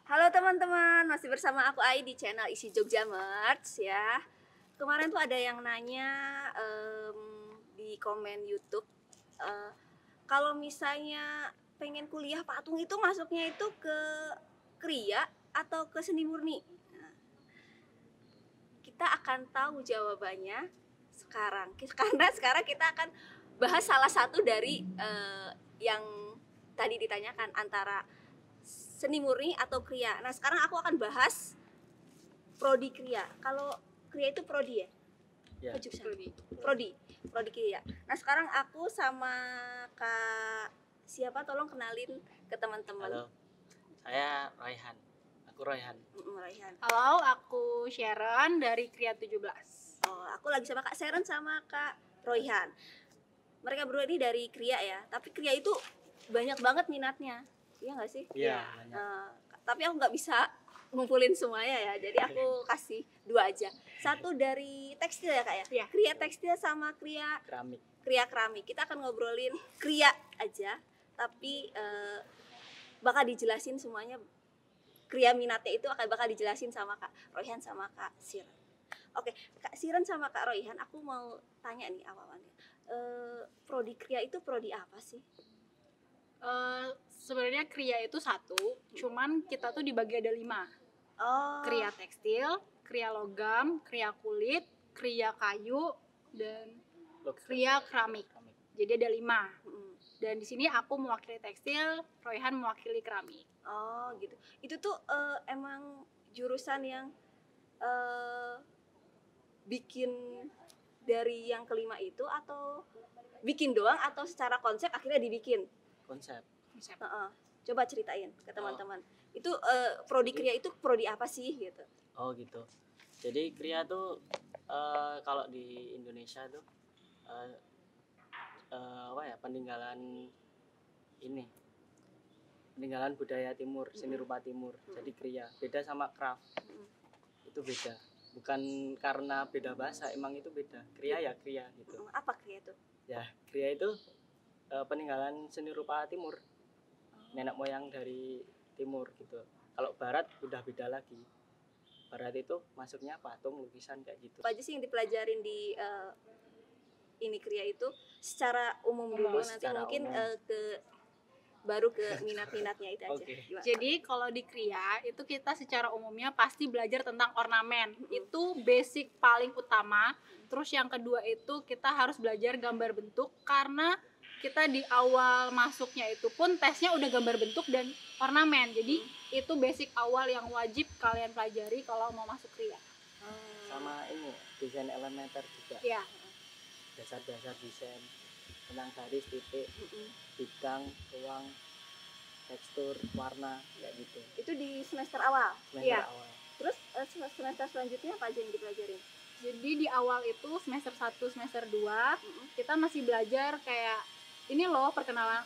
Halo teman-teman, masih bersama aku Ai di channel Isi Jogja Merch ya. Kemarin tuh ada yang nanya di komen YouTube, kalau misalnya pengen kuliah patung itu masuknya itu ke Kria atau ke seni murni? Nah, kita akan tahu jawabannya sekarang, karena sekarang kita akan bahas salah satu dari yang tadi ditanyakan antara seni murni atau Kria. Nah sekarang aku akan bahas prodi Kria. Kalau Kria itu prodi ya? Ya. Prodi Kria. Nah sekarang aku sama Kak siapa? Tolong kenalin ke teman-teman. Halo, saya Raihan. Aku Raihan. Raihan. Halo, aku Sharon dari Kria 17. Oh, aku lagi sama Kak Sharon sama Kak Royhan. Mereka berdua ini dari Kria ya. Tapi Kria itu banyak banget minatnya. Iya nggak sih? Iya. Tapi aku nggak bisa ngumpulin semuanya ya. Jadi aku kasih dua aja. Satu dari tekstil ya kak ya. Iya. Kria tekstil sama Kria keramik. Kita akan ngobrolin Kria aja. Tapi bakal dijelasin semuanya. Kria minatnya itu akan bakal dijelasin sama Kak Royhan sama Kak Siren. Oke, Kak Siren sama Kak Royhan, aku mau tanya nih awalnya. Prodi Kria itu prodi apa sih? Sebenarnya Kria itu satu, cuman kita tuh dibagi ada 5. Oh. Kria tekstil, Kria logam, Kria kulit, Kria kayu, dan Kria keramik. Jadi ada 5. Dan di sini aku mewakili tekstil, Royhan mewakili keramik. Oh gitu. Itu tuh emang jurusan yang bikin dari yang kelima itu atau bikin doang atau secara konsep akhirnya dibikin? Konsep. Coba ceritain ke teman-teman. Itu prodi Kria itu prodi apa sih gitu? Oh gitu. Jadi Kria tuh kalau di Indonesia tuh peninggalan budaya timur, seni rupa timur. Jadi Kria beda sama craft. Itu beda. Bukan karena beda bahasa, emang itu beda. Kria ya Kria gitu. Apa Kria itu? Ya, Kria itu peninggalan seni rupa timur. Nenek moyang dari timur gitu. Kalau barat udah beda lagi. Barat itu masuknya patung, lukisan kayak gitu. Apa aja sih yang dipelajarin di ini Kria itu secara umum dulu, nanti mungkin baru ke minat-minatnya itu aja. Okay. Jadi kalau di Kria itu kita secara umumnya pasti belajar tentang ornamen. Itu basic paling utama. Terus yang kedua itu kita harus belajar gambar bentuk, karena kita di awal masuknya itu pun tesnya udah gambar bentuk dan ornamen. Jadi itu basic awal yang wajib kalian pelajari kalau mau masuk Kria. Sama ini desain elementer juga. Iya. Dasar-dasar desain tentang garis, titik, bidang, ruang, tekstur, warna kayak gitu. Itu di semester awal. Awal. Terus semester selanjutnya apa aja yang dipelajarin? Jadi di awal itu semester 1, semester 2 kita masih belajar kayak ini loh perkenalan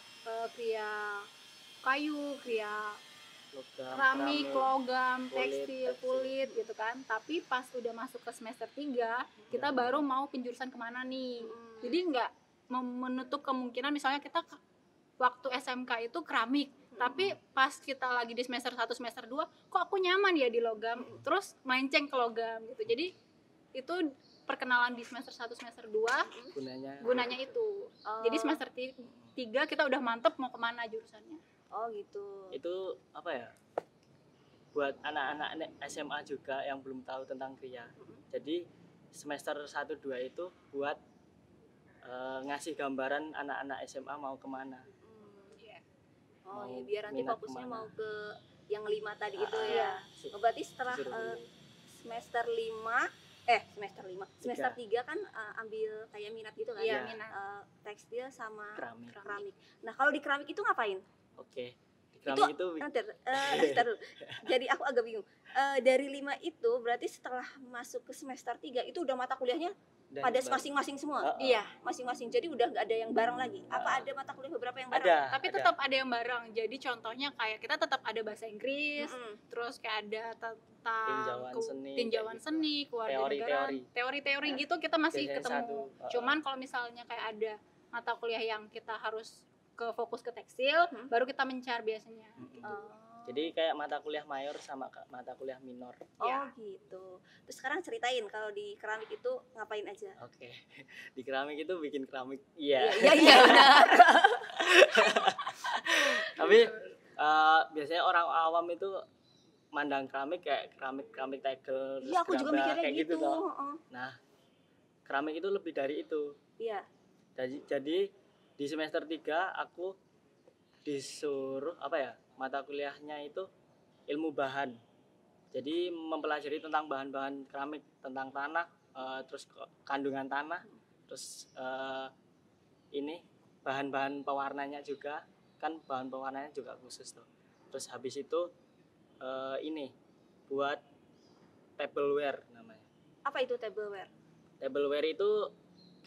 Kria kayu, Kria keramik, logam, tekstil, kulit gitu kan. Tapi pas udah masuk ke semester 3 kita baru mau penjurusan kemana nih. Jadi nggak menutup kemungkinan misalnya kita waktu SMK itu keramik, tapi pas kita lagi di semester 1, semester 2 kok aku nyaman ya di logam, terus melenceng ke logam gitu. Jadi itu perkenalan di semester 1, semester 2 gunanya itu. Jadi semester 3 kita udah mantep mau kemana jurusannya. Oh gitu. Itu apa ya, buat anak-anak SMA juga yang belum tahu tentang Kria. Jadi semester 1, 2 itu buat ngasih gambaran anak-anak SMA mau kemana. Oh ya, biar nanti fokusnya kemana. mau ke yang 5 tadi itu ya. Berarti setelah semester 3 kan ambil kayak minat gitu kan? Iya, minat. Tekstil sama Keramik. Nah kalau di keramik itu ngapain? Oke. Di keramik itu Bentar dulu. Jadi aku agak bingung. Dari 5 itu berarti setelah masuk ke semester 3 itu udah mata kuliahnya pada masing-masing semua? Iya. Masing-masing, jadi udah nggak ada yang bareng lagi? Apa ada mata kuliah beberapa yang bareng? Tapi tetap ada yang bareng. Jadi contohnya kayak kita tetap ada bahasa Inggris, terus kayak ada tentang tinjauan seni, kewarganegaraan, teori-teori gitu kita masih ketemu. Cuman kalau misalnya kayak ada mata kuliah yang kita harus fokus ke tekstil, baru kita mencar biasanya. Jadi kayak mata kuliah mayor sama mata kuliah minor. Oh Ya. gitu. Terus sekarang ceritain kalau di keramik itu ngapain aja? Oke. Di keramik itu bikin keramik. Iya. Iya benar. Tapi biasanya orang awam itu mandang keramik kayak keramik tegel, terus Iya aku juga gerabah, mikirnya kayak gitu. toh. Heeh. Nah, keramik itu lebih dari itu. Iya. Jadi di semester 3 aku disuruh mata kuliahnya itu ilmu bahan. Jadi mempelajari tentang bahan-bahan keramik, tentang tanah, terus kandungan tanah, terus ini bahan-bahan pewarnanya juga, kan bahan pewarnanya juga khusus tuh. Terus habis itu ini buat tableware namanya. Apa itu tableware? Tableware itu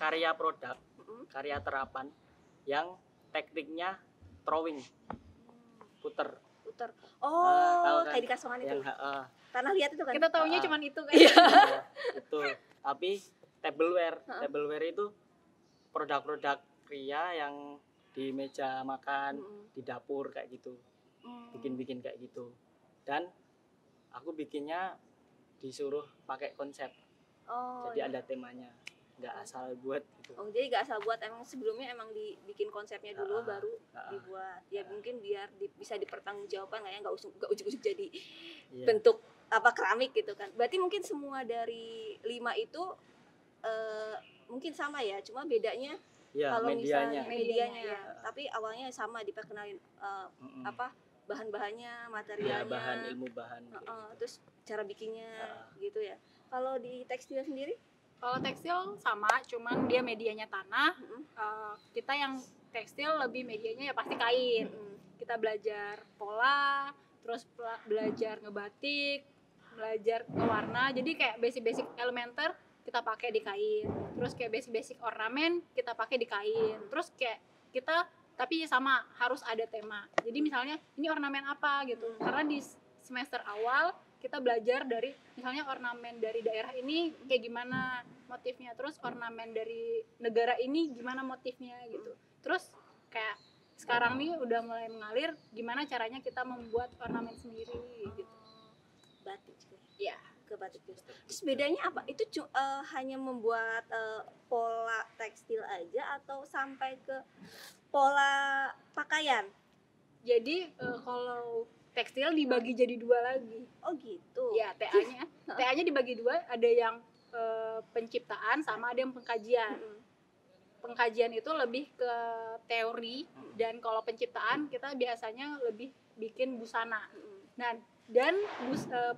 karya produk, karya terapan yang tekniknya throwing, puter. Oh, kan? kayak di kasongan itu. Yang Tanah liat itu kan. Kita taunya cuman itu kan. itu. Tapi tableware itu produk-produk pria yang di meja makan, di dapur kayak gitu. Bikin-bikin kayak gitu. Dan aku bikinnya disuruh pakai konsep. Oh. Jadi ada temanya. Nggak asal buat gitu. Oh, jadi nggak asal buat, emang sebelumnya emang dibikin konsepnya dulu baru dibuat. Ya mungkin biar bisa dipertanggungjawabkan nggak ujuk-ujuk jadi bentuk apa keramik gitu kan. Berarti mungkin semua dari 5 itu mungkin sama ya, cuma bedanya kalau misalnya medianya. Tapi awalnya sama diperkenalin apa bahan-bahannya, materialnya, bahan ilmu bahan. Terus cara bikinnya gitu ya. Kalau di tekstil sendiri? Kalau tekstil sama, cuman dia medianya tanah. Kita yang tekstil lebih medianya ya pasti kain. Kita belajar pola, terus belajar ngebatik, belajar ngewarna. Jadi kayak basic-basic elementer kita pakai di kain. Terus kayak basic-basic ornamen kita pakai di kain. Terus kayak kita tapi sama harus ada tema. Jadi misalnya ini ornamen apa gitu. Karena di semester awal kita belajar dari misalnya ornamen dari daerah ini kayak gimana motifnya, terus ornamen dari negara ini gimana motifnya gitu. Terus kayak sekarang nih udah mulai mengalir gimana caranya kita membuat ornamen sendiri gitu. Batik juga. Iya, ke batik juga. Terus bedanya apa? Itu hanya membuat pola tekstil aja atau sampai ke pola pakaian? Jadi kalau tekstil dibagi jadi 2 lagi. Oh gitu. Ya, TA-nya dibagi 2, ada yang penciptaan sama ada yang pengkajian. Pengkajian itu lebih ke teori, dan kalau penciptaan kita biasanya lebih bikin busana. Dan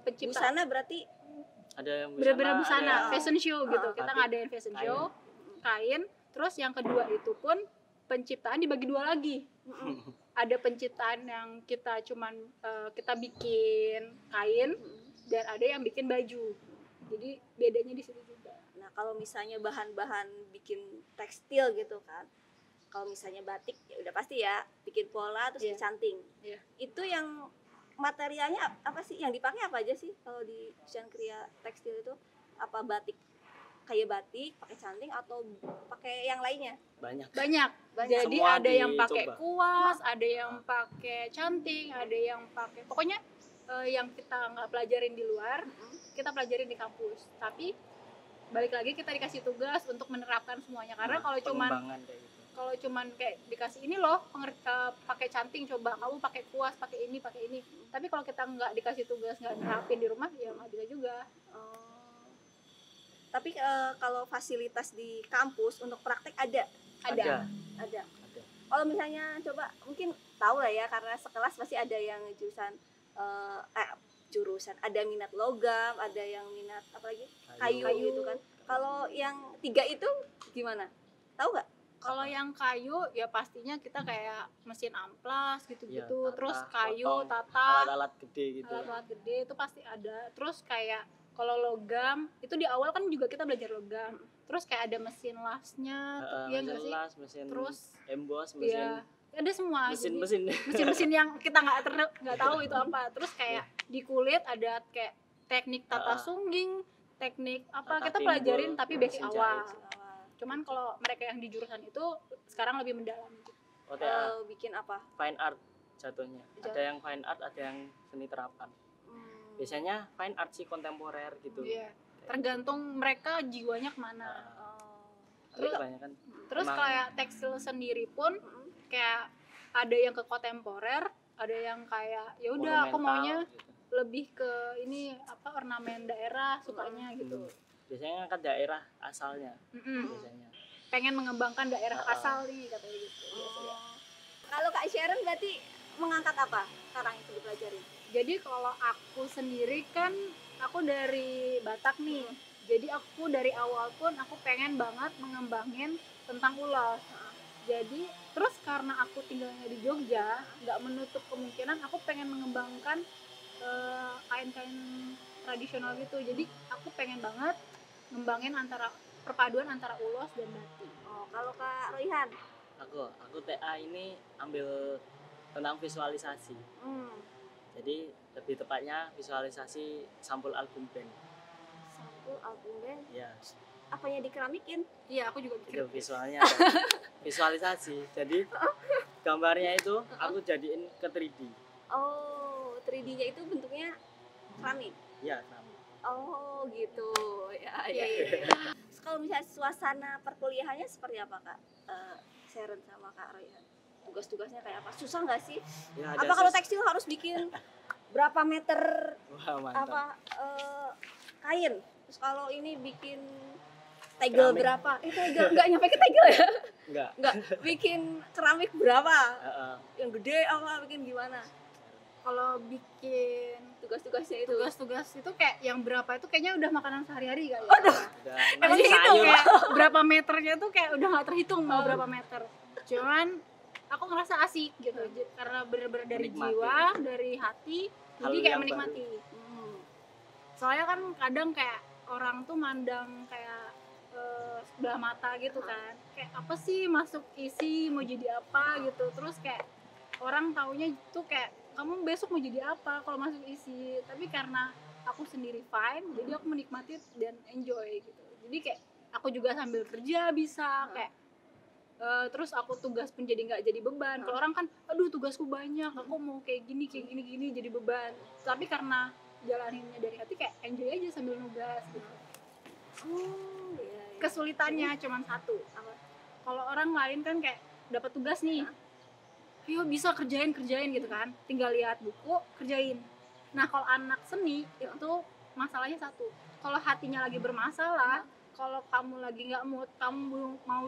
penciptaan busana berarti ada yang bener-bener busana, ada fashion show gitu. Kita batik, ngadain fashion show, kain. Terus yang kedua itu pun penciptaan dibagi 2 lagi. Ada penciptaan yang kita cuman kita bikin kain, dan ada yang bikin baju. Jadi bedanya di situ juga. Nah, kalau misalnya bahan-bahan bikin tekstil gitu kan. Kalau misalnya batik ya udah pasti ya bikin pola terus dicanting. Itu yang materialnya apa sih? Yang dipakai apa aja sih kalau di desain kriya tekstil itu? Apa batik kayak batik, pakai canting atau pakai yang lainnya? Banyak. Jadi semua ada yang pakai dicoba. kuas, ada yang pakai canting, ada yang pakai pokoknya yang kita nggak pelajarin di luar, kita pelajarin di kampus. Tapi balik lagi kita dikasih tugas untuk menerapkan semuanya. Karena kalau cuman kayak dikasih ini loh pakai canting, coba kamu pakai kuas, pakai ini. Tapi kalau kita nggak dikasih tugas, nggak nerapin di rumah, ya nggak bisa juga. Tapi kalau fasilitas di kampus untuk praktek ada. Kalau misalnya coba mungkin tahu lah ya, karena sekelas pasti ada yang jurusan ada minat logam, ada yang minat apa lagi kayu gitu kan. Kalau yang 3 itu gimana? Tahu nggak? Kalau yang kayu ya pastinya kita kayak mesin amplas gitu-gitu, terus kayu, potong, tata, alat-alat gede gitu. Alat-alat gede itu pasti ada. Terus kayak kalau logam itu di awal kan juga kita belajar logam. Terus kayak ada mesin lasnya, ya nggak sih? Mesin terus emboss, mesin ada semua. Mesin-mesin yang kita nggak tahu itu apa. Terus kayak di kulit ada kayak teknik tata sungging, teknik apa tata kita pelajarin timbul, tapi basic mesin awal. jahit. Cuman kalau mereka yang di jurusan itu sekarang lebih mendalam. OTA bikin apa? fine art. jatuhnya. Ada yang fine art, ada yang seni terapan. Biasanya fine art sih, kontemporer gitu. Iya. Tergantung mereka jiwanya kemana. Terus kebanyakan Terus emang kayak tekstil sendiri pun kayak ada yang ke kontemporer, ada yang kayak ya udah aku maunya gitu. lebih ke ini apa ornamen daerah sukanya gitu. Biasanya ngangkat daerah asalnya. Biasanya Pengen mengembangkan daerah asal nih katanya gitu. Kalau Kak Sharon berarti mengangkat apa sekarang itu dipelajari? Jadi kalau aku sendiri kan aku dari Batak nih. Jadi aku dari awal pun aku pengen banget mengembangin tentang ulos. Jadi terus karena aku tinggalnya di Jogja, nggak menutup kemungkinan aku pengen mengembangkan kain-kain tradisional gitu. Jadi aku pengen banget ngembangin perpaduan antara ulos dan batik. Oh, kalau Kak Royhan? Aku TA ini ambil tentang visualisasi. Jadi lebih tepatnya visualisasi sampul album band. Sampul album band? Ya. Apanya dikeramikin? Iya, aku juga Itu visualnya visualisasi. Jadi gambarnya itu aku jadiin ke 3D. Oh, 3D-nya itu bentuknya keramik? Iya, keramik. Oh, gitu. Ya. Kalau misalnya suasana perkuliahannya seperti apa, Kak? Sharon sama Kak Royhan. Tugas-tugasnya kayak apa? Susah nggak sih? Ya, apa kalau tekstil harus bikin berapa meter kain? Terus kalau ini bikin tegel keramik. berapa? Tegel nggak nyampe ke tegel ya? Enggak. Bikin keramik berapa? Yang gede apa bikin gimana? Kalau bikin Tugas-tugasnya itu. tugas itu kayak yang berapa itu kayaknya udah makanan sehari-hari kali ya. Udah Emang nasi gitu sayur. kayak berapa meternya tuh kayak udah nggak terhitung mau berapa meter. Cuman aku ngerasa asik gitu karena bener-bener dari Menikmati. jiwa, dari hati, Hal jadi kayak yang menikmati. Soalnya kan kadang kayak orang tuh mandang kayak sebelah mata gitu kan, kayak apa sih masuk isi mau jadi apa gitu, terus kayak orang taunya tuh kayak kamu besok mau jadi apa kalau masuk isi, tapi karena aku sendiri fine jadi aku menikmati dan enjoy gitu. Jadi kayak aku juga sambil kerja bisa kayak terus aku tugas pun jadi nggak jadi beban. Kalau orang kan aduh tugasku banyak, aku mau kayak gini jadi beban, tapi karena jalaninnya dari hati kayak enjoy aja sambil nugas gitu. Iya. Kesulitannya cuman satu, kalau orang lain kan kayak dapat tugas nih, ayo bisa kerjain gitu kan, tinggal lihat buku kerjain. Nah kalau anak seni itu masalahnya satu, kalau hatinya lagi bermasalah, kalau kamu lagi nggak mood, kamu mau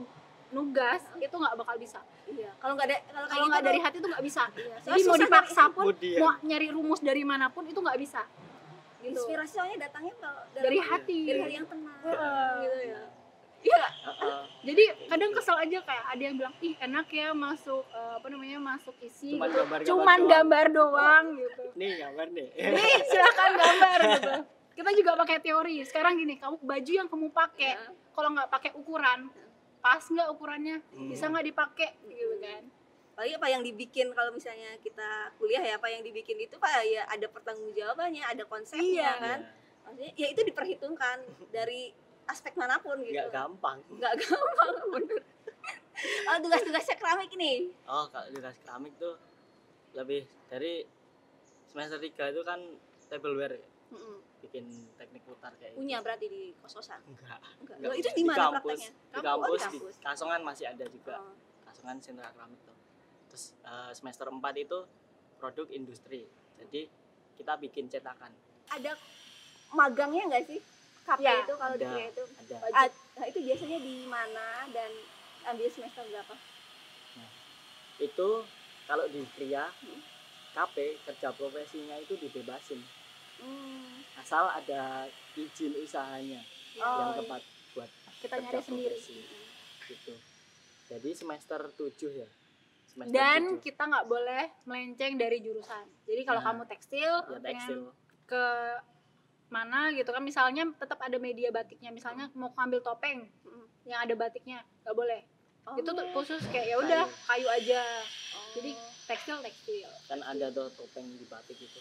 nugas itu nggak bakal bisa. Iya. Kalau nggak dari hati itu nggak bisa. Iya. Jadi mau dipaksa pun, Kemudian. mau nyari rumus dari manapun itu nggak bisa. Gitu. Inspirasi soalnya datangnya Dari hati. Dari hati yang tenang. Gitu ya. Iya. Jadi kadang kesel aja kayak ada yang bilang ih enak ya masuk masuk isi cuman gambar doang gitu. Nih gambar nih. Nih silakan gambar gitu. Kita juga pakai teori. Sekarang gini, kamu baju yang kamu pakai kalau nggak pakai ukuran, pas nggak ukurannya, bisa nggak dipakai gitu kan. Apalagi apa yang dibikin kalau misalnya kita kuliah ya, apa yang dibikin itu Pak ya ada pertanggungjawabannya, ada konsepnya kan. Maksudnya ya itu diperhitungkan dari aspek manapun gitu. Nggak gampang Bener. Oh, tugas-tugasnya keramik nih. Oh, kalau tugas keramik tuh lebih dari semester 3 itu kan tableware ya? Bikin teknik putar kayak Punya berarti di kos-kosan? Enggak. Loh, itu di mana kampus, prakteknya? di kampus, Oh, di Kasongan masih ada juga. Kasongan sentra keramik tuh. Terus semester 4 itu produk industri. Jadi kita bikin cetakan. Ada magangnya nggak sih? KP Ya, itu kalau di ada. Kria itu? Ada. Nah, itu biasanya di mana dan ambil semester berapa? Itu kalau di Kria KP kerja profesinya itu dibebasin. Asal ada izin usahanya yang tepat buat kita kerja nyari sendiri profesi. Gitu. Jadi semester 7 ya. Semester dan 7. kita nggak boleh melenceng dari jurusan. Jadi kalau kamu tekstil, Ya, pengen tekstil. ke mana gitu kan, misalnya tetap ada media batiknya, misalnya mau ngambil topeng yang ada batiknya nggak boleh. Itu tuh khusus kayak ya udah kayu aja. Jadi tekstil Kan ada tuh topeng di batik itu.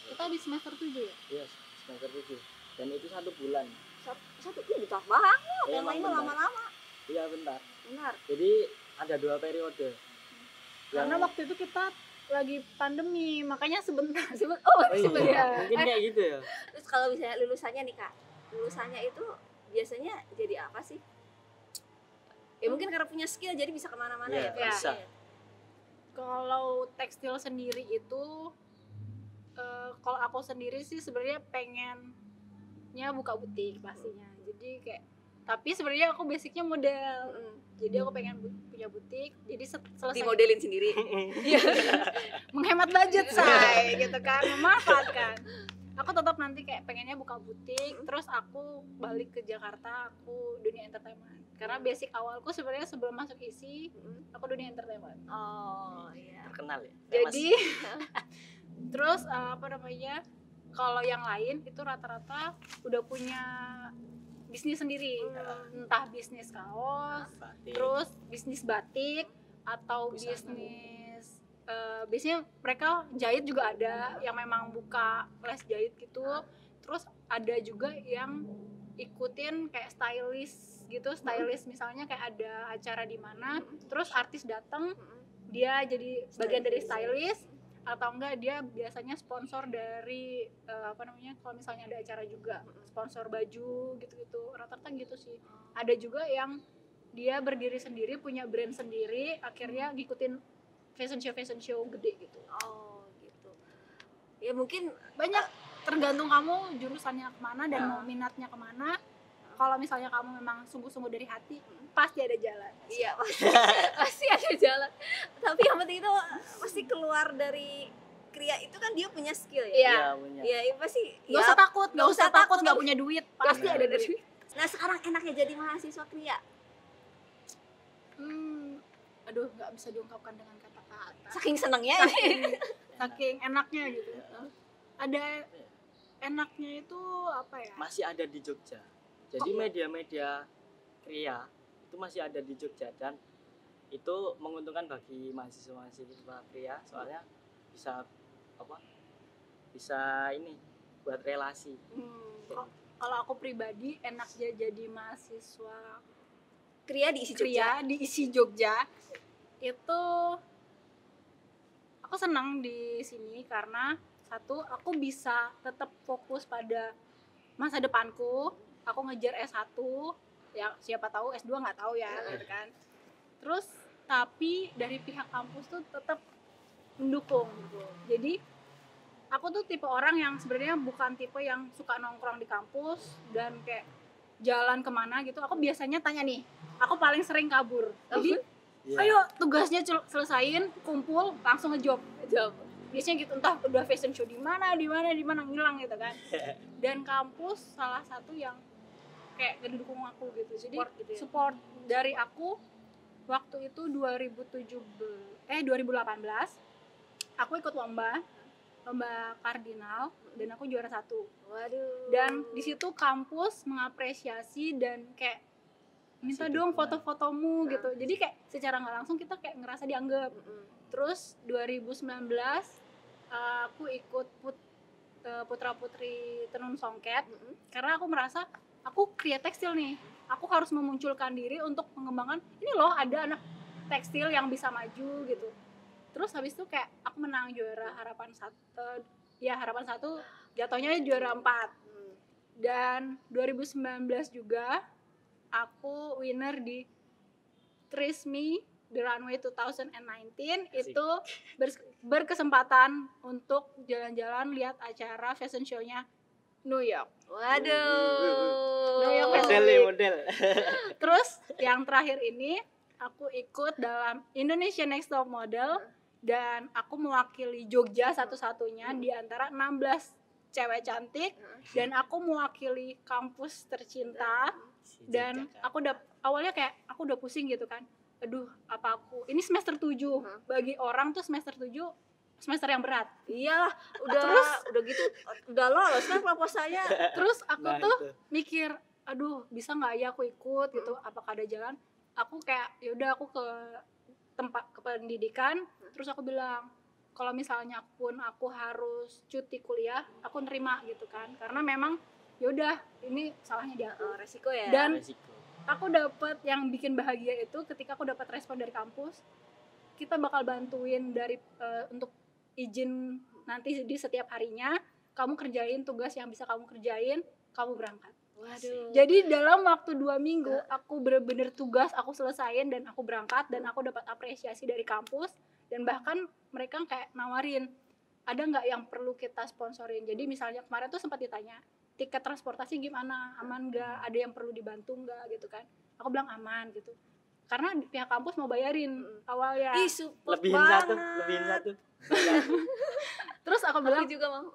kita di semester 7 ya. Iya, semester 7. Dan itu 1 bulan. Satu itu bentar banget, yang Emang lain bentar. lama-lama. Iya, bentar. Benar. Jadi ada 2 periode. Karena waktu itu kita lagi pandemi, makanya sebentar Oh, Oh sebenarnya. iya, mungkin kayak gitu ya. Terus kalau misalnya lulusannya nih Kak, lulusannya itu biasanya jadi apa sih? Ya mungkin karena punya skill jadi bisa kemana-mana Iya, ya. bisa. Kalau tekstil sendiri itu kalau aku sendiri sih sebenarnya pengennya buka butik pastinya. Jadi kayak tapi sebenarnya aku basicnya model. Jadi aku pengen punya butik. Jadi selesai Dimodelin sendiri. Iya. Menghemat budget say gitu kan, memanfaatkan. Aku tetap nanti kayak pengennya buka butik, terus aku balik ke Jakarta, aku dunia entertainment. Karena basic awalku sebenarnya sebelum masuk isi, aku dunia entertainment. Oh iya. Terkenal ya. Jadi terus apa namanya? Kalau yang lain itu rata-rata udah punya bisnis sendiri, entah bisnis kaos, batik. terus bisnis batik atau Busana. bisnis biasanya mereka jahit juga ada yang memang buka les jahit gitu. Terus ada juga yang ikutin kayak stylist gitu, stylist misalnya kayak ada acara di mana, terus artis datang dia jadi bagian dari stylist, atau enggak dia biasanya sponsor dari apa namanya, kalau misalnya ada acara juga sponsor baju gitu-gitu, rata-rata gitu sih. Ada juga yang dia berdiri sendiri, punya brand sendiri, akhirnya ngikutin fashion show gede gitu. Oh gitu. Ya mungkin Banyak, tergantung kamu jurusannya kemana dan mau minatnya kemana. Kalau misalnya kamu memang sungguh-sungguh dari hati, pasti ada jalan. iya pasti ada jalan. Tapi yang penting itu pasti keluar dari Kria itu kan dia punya skill ya. Iya. Iya, punya. Iya, pasti. Gak usah takut, gak usah takut nggak punya duit, pasti Benar. ada duit. Nah, sekarang enaknya jadi mahasiswa Kria. Aduh, nggak bisa diungkapkan dengan kata-kata. Saking senengnya Saking enaknya gitu. Ada enaknya itu apa ya? Masih ada di Jogja. Jadi media-media Kria itu masih ada di Jogja dan itu menguntungkan bagi mahasiswa Kria, soalnya bisa apa? Bisa ini buat relasi. Kalau aku pribadi enaknya jadi mahasiswa Kria diisi Jogja. Kria di isi Jogja itu aku senang di sini karena satu, aku bisa tetap fokus pada masa depanku. Aku ngejar S1, ya siapa tahu S2 nggak tahu ya gitu kan. Terus tapi dari pihak kampus tuh tetap mendukung gitu. Jadi aku tuh tipe orang yang sebenarnya bukan tipe yang suka nongkrong di kampus dan kayak jalan kemana gitu. Aku biasanya tanya nih, aku paling sering kabur. Jadi Iya. ayo tugasnya selesain, kumpul, langsung ngejob. Biasanya gitu, entah udah fashion show di mana ngilang gitu kan. Dan kampus salah satu yang kayak ngedukung aku gitu. Jadi support dari aku waktu itu 2018 aku ikut lomba kardinal dan aku juara 1. Waduh. Dan di situ kampus mengapresiasi dan kayak minta dong foto-fotomu gitu. Jadi kayak secara nggak langsung kita kayak ngerasa dianggap. Terus 2019 aku ikut Putra Putri Tenun Songket karena aku merasa aku Kria tekstil nih. Aku harus memunculkan diri untuk mengembangkan ini loh, ada anak tekstil yang bisa maju gitu. Terus habis itu kayak aku menang juara harapan 1, jatuhnya juara 4. Dan 2019 juga aku winner di Trisme The Runway 2019. Asik. Itu berkesempatan untuk jalan-jalan lihat acara fashion show-nya New York. Waduh. Model. Terus yang terakhir ini aku ikut dalam Indonesia Next Top Model dan aku mewakili Jogja satu-satunya di antara 16 cewek cantik dan aku mewakili kampus tercinta. Dan aku awalnya kayak aku udah pusing gitu kan, aduh apa aku ini semester 7 bagi orang tuh semester 7 semester yang berat. Iyalah, udah gitu udah lolos kan proposalnya. Terus aku Nah, tuh itu. mikir, aduh bisa nggak ya aku ikut gitu, apakah ada jalan. Aku kayak yaudah aku ke tempat ke pendidikan, terus aku bilang kalau misalnya pun aku harus cuti kuliah aku nerima gitu kan, karena memang yaudah ini salahnya di aku. Resiko ya. Dan Resiko. aku dapat yang bikin bahagia itu ketika aku dapat respon dari kampus, kita bakal bantuin dari untuk izin nanti di setiap harinya, kamu kerjain tugas yang bisa kamu kerjain, kamu berangkat. Waduh. Jadi dalam waktu 2 minggu aku bener-bener tugas aku selesain dan aku berangkat, dan aku dapat apresiasi dari kampus, dan bahkan mereka kayak nawarin, ada nggak yang perlu kita sponsorin. Jadi misalnya kemarin tuh sempat ditanya, tiket transportasi gimana, aman nggak, ada yang perlu dibantu nggak gitu kan. Aku bilang aman gitu, karena pihak kampus mau bayarin awalnya. Ih, support lebihin banget. satu. Terus aku bilang Aku juga mau.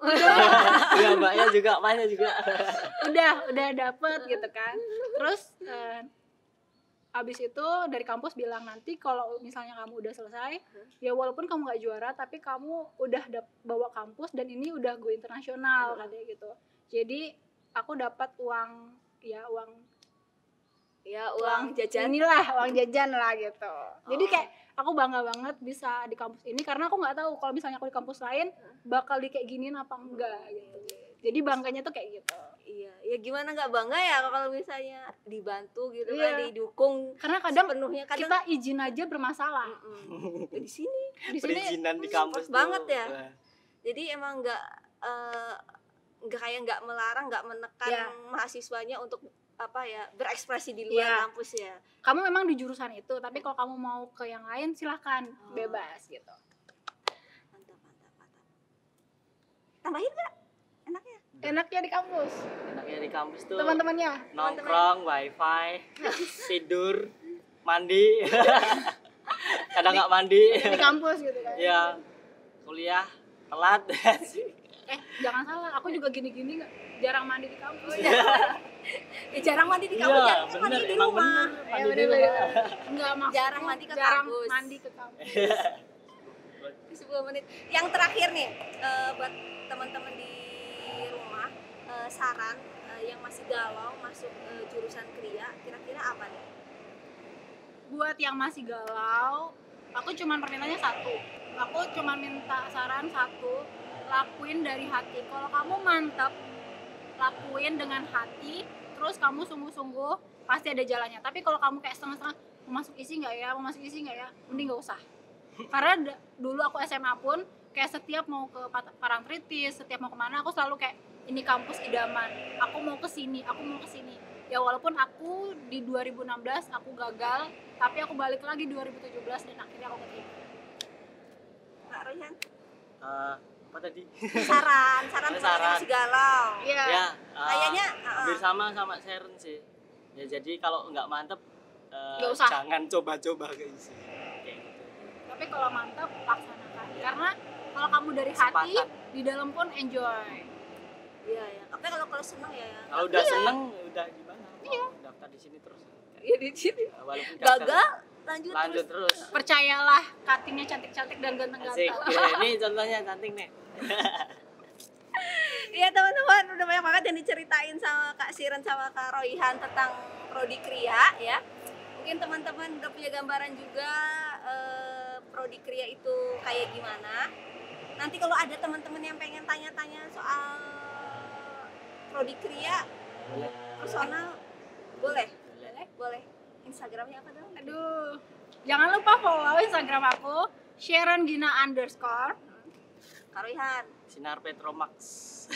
Iya, mbaknya juga, masnya juga. udah dapet gitu kan. Terus abis itu dari kampus bilang, nanti kalau misalnya kamu udah selesai, ya walaupun kamu nggak juara tapi kamu udah bawa kampus dan ini udah go internasional katanya gitu. Jadi aku dapat uang jajan. Inilah uang jajan lah gitu. Jadi kayak aku bangga banget bisa di kampus ini, karena aku nggak tahu kalau misalnya aku di kampus lain bakal di kayak giniin apa enggak gitu. Jadi bangganya tuh kayak gitu. Iya, ya gimana nggak bangga ya kalau misalnya dibantu gitu Iya. kan, didukung Karena kadang sepenuhnya. Kadang kita izin aja bermasalah. di sini Perizinan di kampus tuh. banget ya. Jadi emang nggak kayak nggak melarang, nggak menekan Ya. mahasiswanya untuk berekspresi di luar Ya. kampus ya. Kamu memang di jurusan itu, tapi kalau kamu mau ke yang lain silahkan, bebas gitu. Mantap. Tambahin nggak enaknya? Enaknya di kampus, Enaknya di kampus tuh teman-temannya. nongkrong, wifi, tidur, mandi. Kadang nggak mandi. Di kampus gitu kan. Ya, kuliah telat. Jangan salah, aku juga gini-gini jarang mandi di kampus. Jarang mandi di kampus, Iya, jarang mandi bener, di emang rumah. bener. Ya, Mandi di bener-bener. rumah. Enggak, maksudnya Jarang mandi ke jarang kampus. mandi ke kampus. 10 menit. Yang terakhir nih, buat teman-teman di rumah, saran yang masih galau masuk jurusan Kria, kira-kira apa nih? Buat yang masih galau, aku cuman permintaannya satu. Aku cuman minta saran satu, lakuin dari hati. Kalau kamu mantap, lakuin dengan hati, terus kamu sungguh-sungguh, pasti ada jalannya. Tapi kalau kamu kayak setengah-setengah, mau masuk isi nggak ya, mending nggak usah. Karena dulu aku SMA pun kayak setiap mau ke Parangtritis, setiap mau kemana, aku selalu kayak, ini kampus idaman, aku mau ke sini. Ya walaupun aku di 2016 aku gagal, tapi aku balik lagi 2017 dan akhirnya aku keterima. Kak Royhan, Apa tadi? saran buat yang masih galau. Iya. Ya, Kayaknya hampir sama Sharon sih. Ya jadi kalau nggak mantep, Nggak usah. jangan coba-coba ke isi. Kayak gitu. Tapi kalau mantap laksanakan. Karena kalau kamu dari hati, Kesempatan. di dalam pun enjoy. Iya. Tapi kalau seneng ya. Kalau udah seneng, udah gimana? Iya. Mau daftar di sini terus. Ya di sini. Walaupun Gagal, lanjut lanjut terus. terus. Percayalah, cuttingnya cantik-cantik dan Asik. ganteng-ganteng. Ya, ini contohnya cantik nih. Iya teman-teman, udah banyak banget yang diceritain sama Kak Siren sama Kak Royhan tentang Prodi Kria ya. Mungkin teman-teman udah punya gambaran juga Prodi Kria itu kayak gimana. Nanti kalau ada teman-teman yang pengen tanya-tanya soal Prodi Kria personal, boleh. Instagramnya apa dong? Aduh, jangan lupa follow Instagram aku, Sharon_Gina_. Kak Royhan, Sinar Petromax.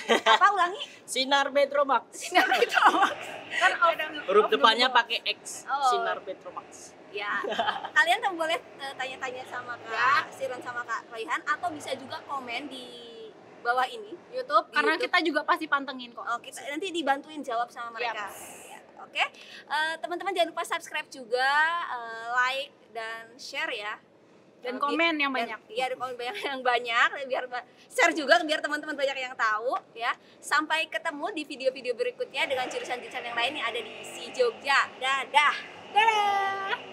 apa ulangi? Sinar Petromax. Kan Huruf depannya pakai X. Oh. Sinar Petromax. Ya, kalian tuh boleh tanya-tanya sama Kak Siren sama Kak Royhan, atau bisa juga komen di bawah ini YouTube, Di karena YouTube. kita juga pasti pantengin kok. Oh, kita nanti dibantuin jawab sama mereka. Ya, oke. Teman-teman jangan lupa subscribe juga, like dan share ya. Dan komen yang banyak. Iya, komen yang banyak biar share juga biar teman-teman banyak yang tahu ya. Sampai ketemu di video-video berikutnya dengan jurusan-jurusan yang lain yang ada di ISI Jogja. Dadah. Dadah.